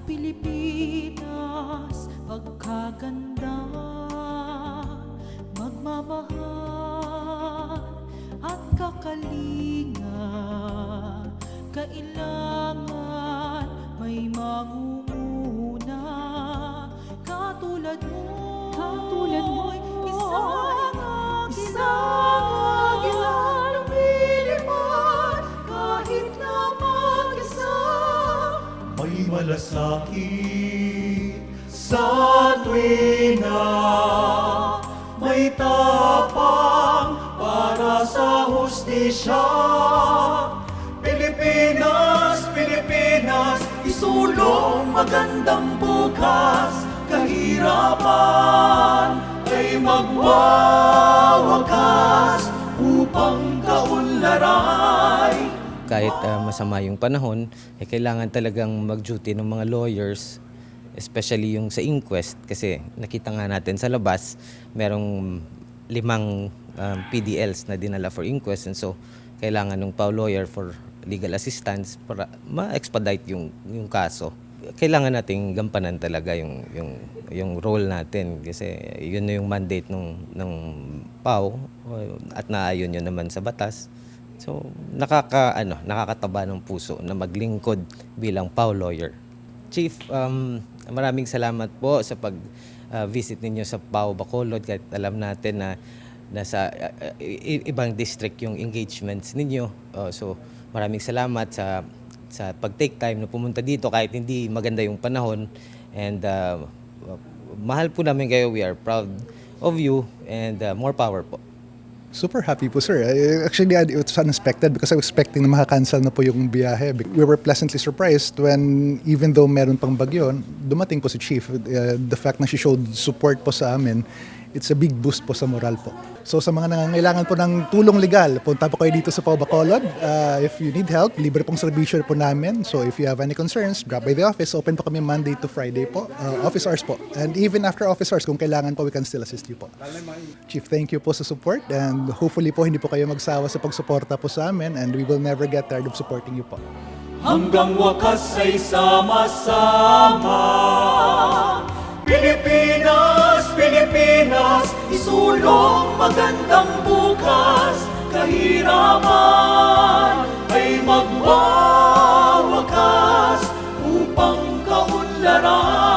Pilipinas, pagkaganda, magmamahal at kakalinga. Kailangan may mangunguna katulad mo'y isang agilan lumilipad kahit na mag-isa. May malasakit sa tuwina, may tapang para sa hustisya. Pilipinas, Pilipinas, isulong magandang bukas. Kahirapan ay magwawakas upang kaunlaray. Kahit masama yung panahon, kailangan talagang mag-duty ng mga lawyers, especially yung sa inquest, kasi nakita nga natin sa labas, merong 5 PDLs na dinala for inquest, and so kailangan ng PAW lawyer for legal assistance para ma-expedite yung kaso. Kailangan nating gampanan talaga yung role natin kasi yun na yung mandate ng PAW at naayon yun naman sa batas. So nakakataba ng puso na maglingkod bilang PAW lawyer. Chief, maraming salamat po sa pag-visit ninyo sa PAW Bacolod, kahit alam natin na nasa ibang district yung engagements ninyo. So maraming salamat sa pag-take time na pumunta dito kahit hindi maganda yung panahon, and mahal po namin kayo. We are proud of you, and more power po. Super happy po, sir. Actually, it was unexpected because I was expecting na maka-cancel na po yung biyahe. We were pleasantly surprised when, even though meron pang bagyo, dumating po si Chief. The fact na she showed support po sa amin, it's a big boost po sa moral po. So sa mga nangangailangan po ng tulong legal, punta po kayo dito sa PAW Bacolod. If you need help, libre pong serbisyo po namin. So if you have any concerns, drop by the office. Open po kami Monday to Friday po. Office hours po. And even after office hours, kung kailangan po, we can still assist you po. Chief, thank you po sa support, and hopefully po hindi po kayo magsawa sa pagsuporta po sa amin, and we will never get tired of supporting you po. Hanggang wakas ay sama-sama. Pilipinas, Pilipinas, isulong magandang bukas. Kahirapan ay magwawakas upang kaunlaran.